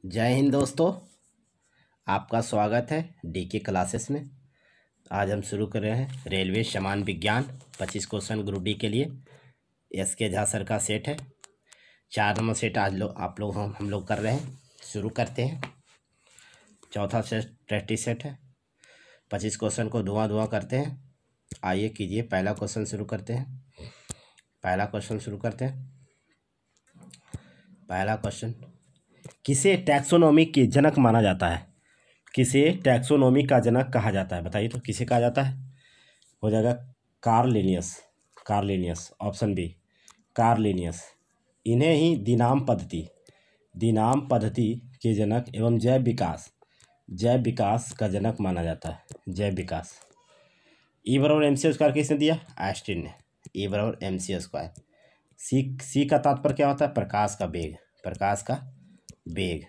जय हिंद दोस्तों, आपका स्वागत है डीके क्लासेस में। आज हम शुरू कर रहे हैं रेलवे समान विज्ञान 25 क्वेश्चन ग्रुप डी के लिए। एसके झा सर का सेट है। 4 नंबर सेट आज आप लोग हम लोग कर रहे हैं। शुरू करते हैं। चौथा सेट प्रैक्टिस सेट है। 25 क्वेश्चन को धुआं करते हैं। आइए कीजिए, पहला क्वेश्चन शुरू करते हैं। पहला क्वेश्चन, किसे टैक्सोनॉमी के जनक माना जाता है? किसे टैक्सोनॉमी का जनक कहा जाता है? बताइए तो, किसे कहा जाता है? हो जाएगा कार्ल ऑप्शन बी, कार्ल। इन्हें ही दिनाम पद्धति के जनक एवं जैव विकास का जनक माना जाता है। जैव विकास। ई बराबर एम सी स्क्वायर किसने दिया? आइंस्टीन ने। ई बराबर एम सी स्क्वायर। सी का तात्पर्य क्या होता है? प्रकाश का वेग।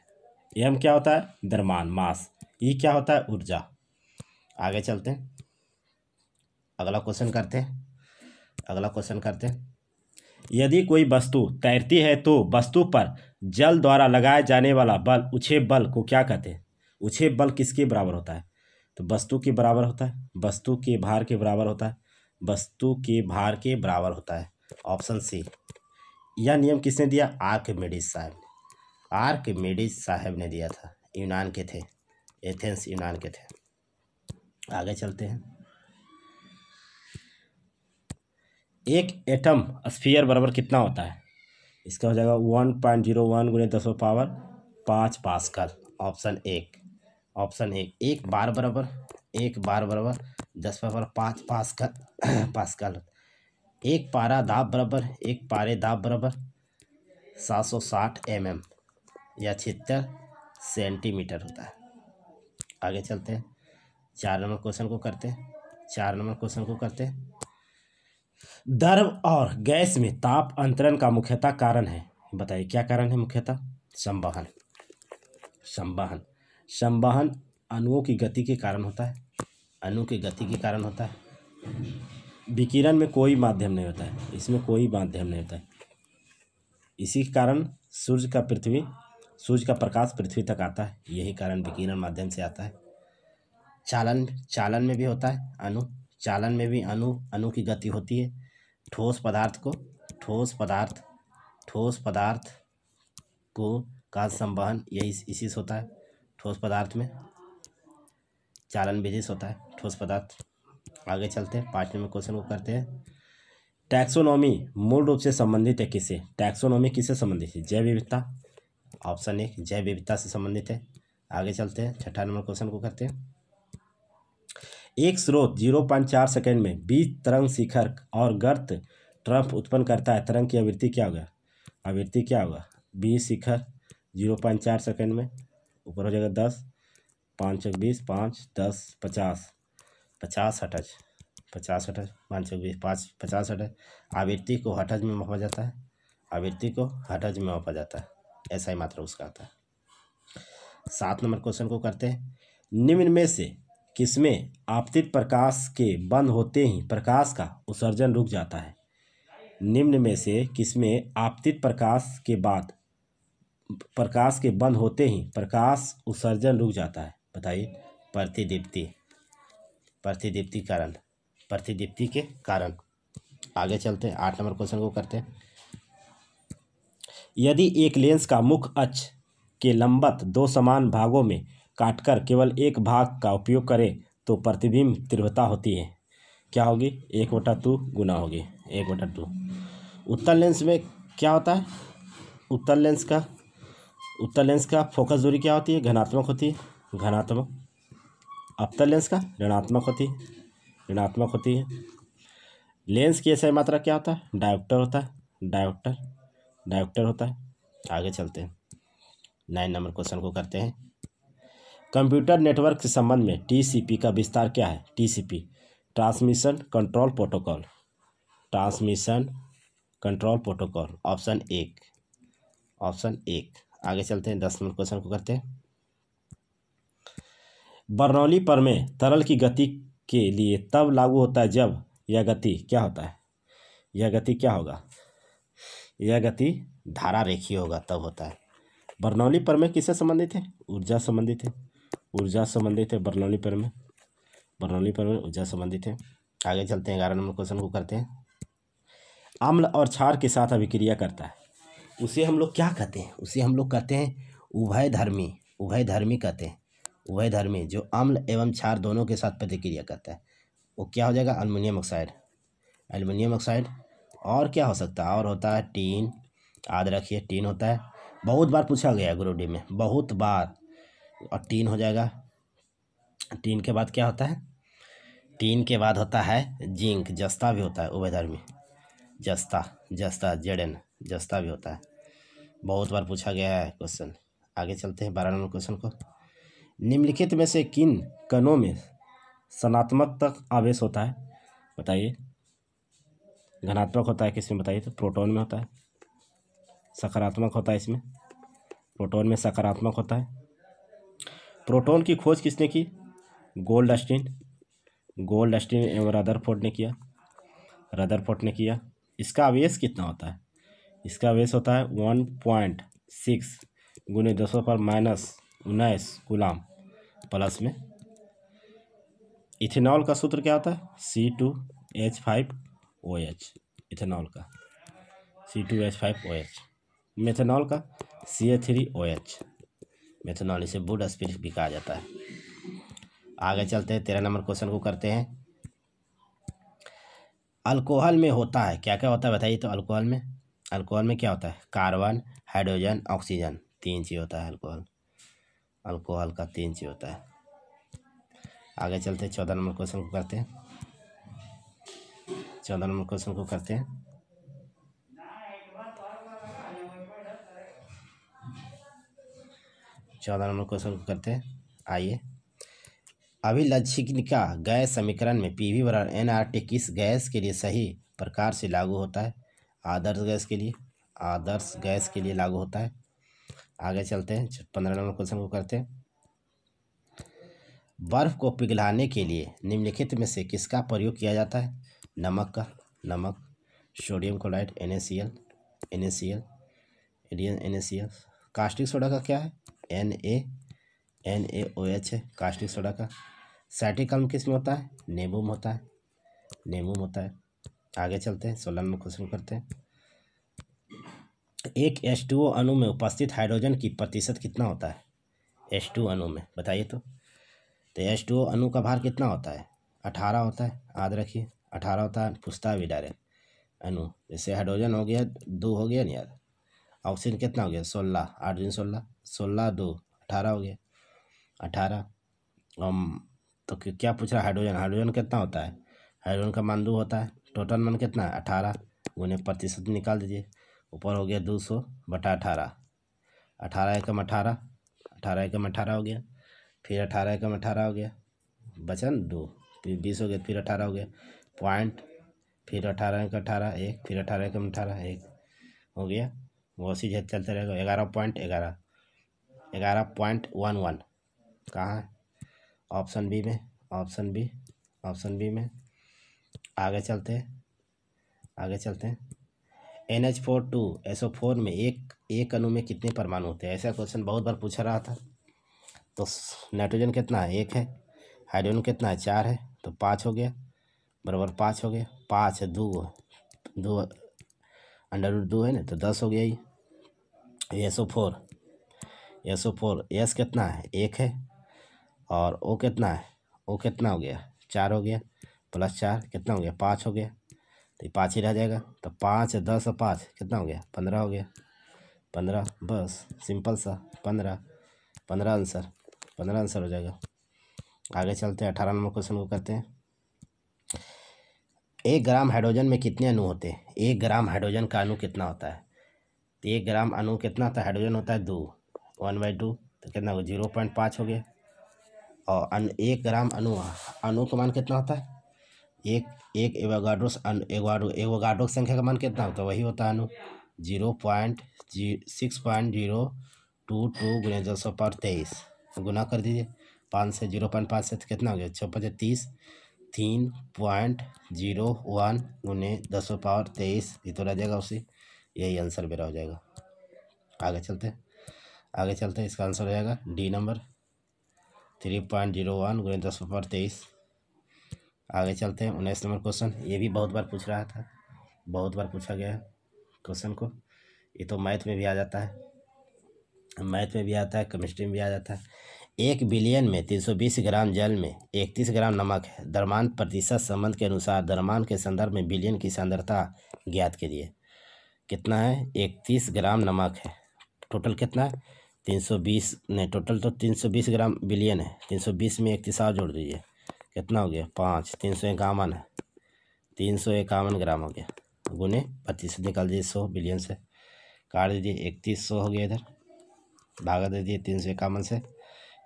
एम क्या होता है? द्रव्यमान, मास। ई क्या होता है? ऊर्जा। आगे चलते हैं, अगला क्वेश्चन करते हैं। यदि कोई वस्तु तैरती है तो वस्तु पर जल द्वारा लगाए जाने वाला बल, उछेप बल को क्या कहते हैं? उछेप बल किसके बराबर होता है? तो वस्तु के बराबर होता है। वस्तु के भार के बराबर होता है। Option C. यह नियम किसने दिया? आर्किमिडीज साहब ने दिया था। यूनान के थे, एथेंस यूनान के थे। आगे चलते हैं। एक एटम स्फीयर बराबर कितना होता है? इसका हो जाएगा 1.01 × 10⁵ पास्कल। ऑप्शन एक। एक बार बराबर 10⁵ पास्कल। एक पारे दाब बराबर 760 mm या 76 सेंटीमीटर होता है। आगे चलते हैं। 4 नंबर क्वेश्चन को करते हैं। द्रव और गैस में ताप अंतरण का मुख्यतः कारण है। बताइए क्या कारण है? मुख्यतः संवहन अणुओं की गति के कारण होता है। विकिरण में कोई माध्यम नहीं होता है, इसमें कोई माध्यम नहीं होता है। इसी के कारण सूर्य का प्रकाश पृथ्वी तक आता है। यही कारण विकिरण माध्यम से आता है। चालन में भी होता है अणु। चालन में भी अणु की गति होती है। ठोस पदार्थ को का संवहन इसी से होता है। ठोस पदार्थ में चालन विधि से होता है ठोस पदार्थ। आगे चलते हैं। 5 नंबर क्वेश्चन को करते हैं। टैक्सोनॉमी मूल रूप से संबंधित है किससे? टैक्सोनॉमी किससे संबंधित है? जैव विविधता। ऑप्शन एक, जैव विविधता से संबंधित है। आगे चलते हैं। 6 नंबर क्वेश्चन को करते हैं। एक स्रोत 0.4 सेकंड में 20 तरंग शिखर और गर्त ट्रफ उत्पन्न करता है। तरंग की आवृत्ति क्या होगा? 20 शिखर 0.4 सेकंड में, ऊपर हो जाएगा 10, 5 चौक 20, 5 10 50 हर्ट्ज, 50 हर्ट्ज, 5 चौक 20, 5 50 हर्ट्ज। आवृत्ति को हर्ट्ज में मापा जाता है। ऐसा ही मात्रा उसका आता है। 7 नंबर क्वेश्चन को करते हैं। निम्न में से किसमें आपतित प्रकाश के बंद होते ही प्रकाश का उत्सर्जन रुक जाता है? निम्न में से किसमें आपतित प्रकाश के बंद होते ही प्रकाश उत्सर्जन रुक जाता है? बताइए। प्रतिदीप्ति के कारण। आगे चलते हैं। 8 नंबर क्वेश्चन को करते हैं। यदि एक लेंस का मुख्य अक्ष के लंबवत 2 समान भागों में काटकर केवल एक भाग का उपयोग करें तो प्रतिबिंब तीव्रता होती है क्या होगी? 1/2 गुना होगी 1/2। उत्तल लेंस में क्या होता है? उत्तल लेंस का फोकस दूरी क्या होती है? धनात्मक होती है। अवतल लेंस का ऋणात्मक होती है। लेंस की ऐसा मात्रा क्या होता है? डायोप्टर होता है। आगे चलते हैं। 9 नंबर क्वेश्चन को करते हैं। कंप्यूटर नेटवर्क के संबंध में टीसीपी का विस्तार क्या है? TCP transmission control protocol. Option एक। आगे चलते हैं। 10 नंबर क्वेश्चन को करते हैं। बर्नौली प्रमेय तरल की गति के लिए तब लागू होता है जब यह गति क्या होता है? यह गति क्या होगा? यह गति धारा रेखीय होगा तब होता है। बर्नौली प्रमेय किससे संबंधित है? ऊर्जा संबंधित है, ऊर्जा संबंधित है बर्नौली प्रमेय, बर्नौली प्रमेय ऊर्जा संबंधित है। आगे चलते हैं, 11 नंबर क्वेश्चन को करते हैं। अम्ल और क्षार के साथ अभिक्रिया करता है, उसे हम लोग क्या कहते हैं? उसे हम लोग कहते हैं उभयधर्मी, उभयधर्मी कहते हैं, उभयधर्मी। जो अम्ल एवं क्षार दोनों के साथ प्रतिक्रिया करता है वो क्या हो जाएगा? Aluminium oxide, aluminium oxide. और क्या हो सकता है? और होता है टीन, याद रखिए टीन होता है, बहुत बार पूछा गया है ग्रुप डी में, बहुत बार। और टीन हो जाएगा। टीन के बाद क्या होता है? टीन के बाद होता है जिंक, जस्ता भी होता है उभयधर्मी, जस्ता, जस्ता जेडन, जस्ता भी होता है, बहुत बार पूछा गया है क्वेश्चन। आगे चलते हैं 12 नंबर क्वेश्चन को। निम्नलिखित में से किन कणों में धनात्मक तक आवेश होता है? बताइए। धनात्मक होता है किसमें बताइए? तो प्रोटॉन में होता है। सकारात्मक होता है इसमें, प्रोटॉन में सकारात्मक होता है। प्रोटॉन की खोज किसने की? गोल्डस्टीन, गोल्डस्टीन एवं रदरफोर्ड ने किया, रदरफोर्ड ने किया। इसका आवेश कितना होता है? इसका आवेश होता है 1.6 गुने 10⁻⁻19 कूलाम प्लस में। इथेनॉल का सूत्र क्या होता है? C2H5OH, इथेनॉल का C2H5OH। मेथनॉल का CH3OH, मेथनॉल, इसे वुड स्पिरिट भी कहा जाता है। आगे चलते हैं, 13 नंबर क्वेश्चन को करते हैं। अल्कोहल में होता है क्या क्या होता है बताइए? तो अल्कोहल में क्या होता है? कार्बन, हाइड्रोजन, ऑक्सीजन, 3 चीज होता है अल्कोहल, अल्कोहल का 3 चीज होता है। आगे चलते हैं, 14 नंबर क्वेश्चन को करते हैं। 14 नंबर क्वेश्चन को करते हैं। आइए, अभिलक्षणिका गैस समीकरण में PV बराबर nRT किस गैस के लिए सही प्रकार से लागू होता है? आदर्श गैस के लिए, आदर्श गैस के लिए लागू होता है। आगे चलते हैं, 15 नंबर क्वेश्चन को करते हैं। बर्फ को पिघलाने के लिए निम्नलिखित में से किसका प्रयोग किया जाता है? नमक का, नमक, sodium chloride NaCl, NaCl। Caustic soda का क्या है? NaOH है कास्टिक सोडा का। साइट्रिक अम्ल किस में होता है? नींबू में होता है, नींबू में होता है। आगे चलते हैं, 16 नंबर क्वेश्चन करते हैं। एक H2O अणु में उपस्थित हाइड्रोजन की प्रतिशत कितना होता है? H2 अणु में बताइए तो H2O अणु का भार कितना होता है? 18 होता है, याद रखिए 18 होता है, पूछता है भी डायरेक्ट। अणु जैसे हाइड्रोजन हो गया 2 हो गया नहीं यार, ऑक्सीजन कितना हो गया? 16, 8 दूनी 16, 16 2 18 हो गया, 18। तो क्या पूछ रहा है? हाइड्रोजन, हाइड्रोजन कितना होता है? हाइड्रोजन का मान 2 होता है, टोटल मान कितना है? 18, उन्हें प्रतिशत निकाल दीजिए, ऊपर हो गया 200/18, 18 एकम 18, 18 एकम 18 हो गया, फिर 18 एकम 18 हो गया, बचन 2, फिर 20 हो गया, फिर 18 हो गया, पॉइंट, फिर 18 एकम 18 1, फिर 18 एकम 18 1 हो गया। वो उसी जगह चलते रहेगा। 11.11, 11.11 कहाँ है? ऑप्शन बी में, ऑप्शन बी, ऑप्शन बी में। आगे चलते हैं, आगे चलते हैं। NH4 SO4 में एक अणु में कितने परमाणु होते हैं? ऐसा क्वेश्चन बहुत बार पूछा रहा था। तो नाइट्रोजन कितना है? 1 है। हाइड्रोजन कितना है? 4 है, तो 5 हो गया, बराबर 5 हो गया, 5 है 2 √2 है ना, तो 10 हो गया ही। SO4 S कितना है? 1 है, और O कितना है? O कितना हो गया? 4 हो गया, +4 कितना हो गया? 5 हो गया, तो 5 ही रह जाएगा। तो 5 10 और 5 कितना हो गया? 15 हो गया, 15, बस सिंपल सा 15 आंसर, 15 आंसर हो जाएगा। आगे चलते हैं, 18 नंबर क्वेश्चन को करते हैं। 1 ग्राम हाइड्रोजन में कितने अणु होते हैं? 1 ग्राम हाइड्रोजन का अणु कितना होता है? तो 1 ग्राम अणु कितना होता है? हाइड्रोजन होता है 2, 1/2, तो कितना होगा? 0.5 हो गया। और 1 ग्राम अणु का मान कितना होता है? एक एवोगाड्रो संख्या का मान कितना होता है? वही होता है अणु 0.6.022 गुणे 10⁻23 गुना कर दीजिए 5 से, 0.5 से, तो कितना हो गया? 6×5 = 30, 3.01 गुणे 10⁻23, ये तो रह जाएगा उसी, यही आंसर मेरा हो जाएगा। आगे चलते हैं, आगे चलते हैं, इसका आंसर हो जाएगा डी नंबर 3.01 गुणे 10⁻23। आगे चलते हैं 19 नंबर क्वेश्चन। ये भी बहुत बार पूछ रहा था, बहुत बार पूछा गया है क्वेश्चन को। ये तो मैथ में भी आ जाता है, मैथ में भी आता है, केमिस्ट्री में भी आ जाता है। 1 बिलियन में 320 ग्राम जल में 31 ग्राम नमक है। द्रव्यमान प्रतिशत संबंध के अनुसार द्रव्यमान के संदर्भ में बिलियन की सांद्रता ज्ञात कीजिए। कितना है? 31 ग्राम नमक है। टोटल कितना है? 320 नहीं, टोटल तो 320 ग्राम बिलियन है। 320 में 31 और जोड़ दीजिए, कितना हो गया? 5। 351 है, 351 ग्राम हो गया। गुने 25 निकाल दीजिए 100 बिलियन से, काट दीजिए 3100 हो गया, इधर भागा दे दिए 351 से,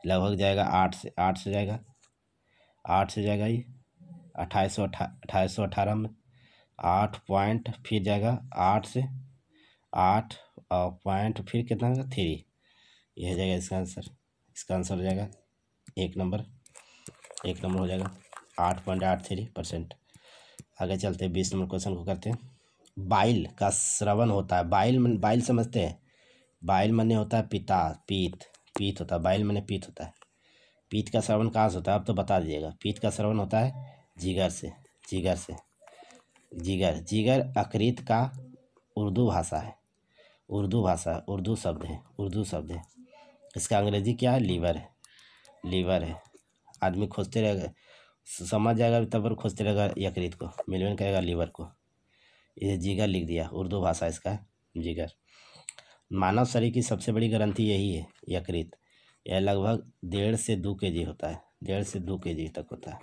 लगभग जाएगा 8 से जाएगा, 8 से जाएगा ये 2818 में 8 पॉइंट, फिर जाएगा 8 से 8 पॉइंट, फिर कितना होगा? 3। यह हो जाएगा इसका आंसर। इसका आंसर हो जाएगा एक नंबर हो जाएगा 8.83%। आगे चलते हैं 20 नंबर क्वेश्चन को करते हैं। बाइल का श्रवण होता है। बाइल समझते हैं? बाइल माने होता है पीत होता है। बाइल माने पीत होता है। पीत का श्रवण कहाँ से होता है? आप तो बता दीजिएगा। पीत का श्रवण होता है जिगर से। जिगर अकृत का उर्दू भाषा है। उर्दू शब्द है। इसका अंग्रेजी क्या है? लीवर है। आदमी खोजते रहेगा, समझ जाएगा तब खोजते रहेगा यकृत को, मिलवन करेगा लीवर को। ये जिगर लिख दिया, उर्दू भाषा इसका है जिगर। मानव शरीर की सबसे बड़ी ग्रंथि यही है, यकृत। यह लगभग 1.5 से 2 kg होता है। 1.5 से 2 kg तक होता है।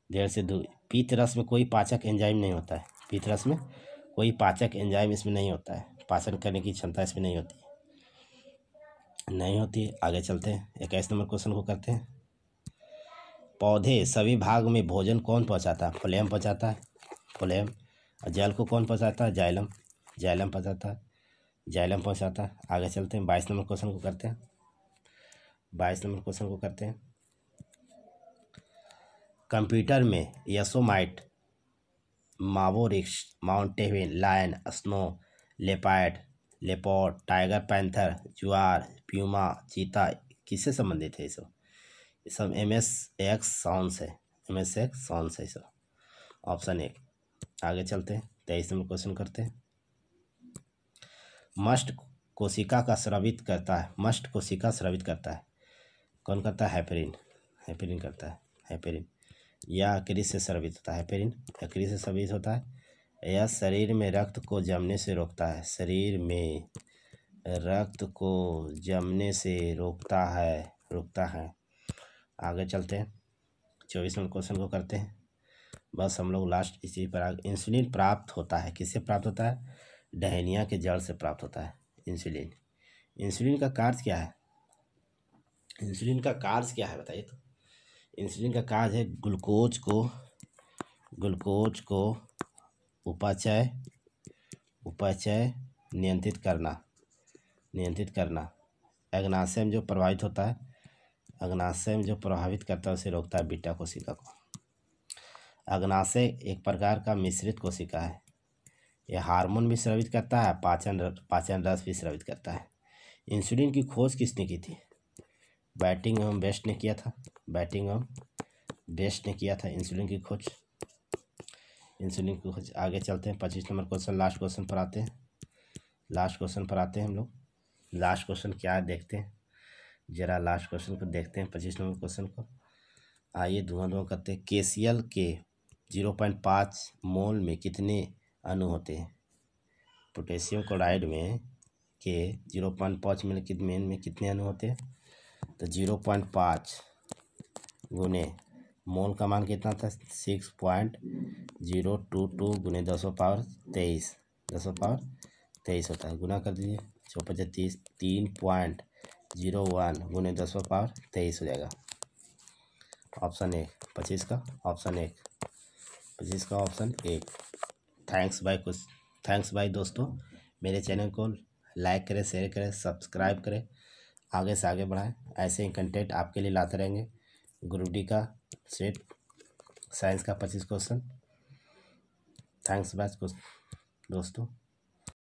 1.5 से 2। पीत रस में कोई पाचक एंजाइम नहीं होता है। पीत रस में कोई पाचक एंजाइम इसमें नहीं होता है। पाचन करने की क्षमता इसमें नहीं होती। आगे चलते हैं 21 नंबर क्वेश्चन को करते हैं। पौधे सभी भाग में भोजन कौन पहुंचाता है? फ्लेम पहुंचाता है, फ्लेम। और जल को कौन पहुंचाता है? जाइलम पहुंचाता है, जाइलम पहुंचाता है। आगे चलते हैं 22 नंबर क्वेश्चन को करते हैं। 22 नंबर क्वेश्चन को करते हैं। कंप्यूटर में Yosemite, Mavericks, mountain lion, snow leopard, tiger panther, jaguar, puma, cheetah किससे संबंधित है? ये सब MS-X सॉन्स है। ये सब ऑप्शन 1। आगे चलते हैं 23 नंबर क्वेश्चन करते हैं। मस्ट कोशिका स्रावित करता है। कौन करता है? हेपेरिन करता है। हेपेरिन या यकृत से स्रावित होता है। हेपेरिन यकृत से स्रावित होता है। यह शरीर में रक्त को जमने से रोकता है। आगे चलते हैं 24 नंबर क्वेश्चन को करते हैं। बस हम लोग लास्ट इसी पर। इंसुलिन प्राप्त होता है, किससे प्राप्त होता है? डहेलिया के जड़ से प्राप्त होता है इंसुलिन का कार्य क्या है? बताइए तो। इंसुलिन का कार्य है ग्लूकोज को उपापचय नियंत्रित करना। अग्नाशय में जो प्रभावित करता है उसे रोकता है, बीटा कोशिका को। अग्नाशय एक प्रकार का मिश्रित कोशिका है। यह हार्मोन भी स्रावित करता है, पाचन रस भी स्रावित करता है। इंसुलिन की खोज किसने की थी? बैटिंग एवं बेस्ट ने किया था इंसुलिन की खोज। आगे चलते हैं 25 नंबर क्वेश्चन, लास्ट क्वेश्चन पर आते हैं हम लोग। लास्ट क्वेश्चन क्या है देखते हैं जरा। लास्ट क्वेश्चन को देखते हैं 25 नंबर क्वेश्चन को। आइए धुआं करते हैं। KCl के 0.5 मोल में कितने अणु होते हैं? पोटेशियम क्लोराइड में के 0.5 मिल में कितने अणु होते हैं? तो 0.5 गुने मोल का मान कितना था? 6.022 गुने 10⁻23 होता है। गुना कर दीजिए 4×5 3.01 गुने 10⁻23 हो जाएगा। ऑप्शन 1 25 का ऑप्शन 1। थैंक्स भाई दोस्तों। मेरे चैनल को लाइक करें, शेयर करें, सब्सक्राइब करें, आगे से आगे बढ़ाएं। ऐसे ही कंटेंट आपके लिए लाते रहेंगे। ग्रुप डी का सेट, साइंस का 25 क्वेश्चन। थैंक्स भाई दोस्तों।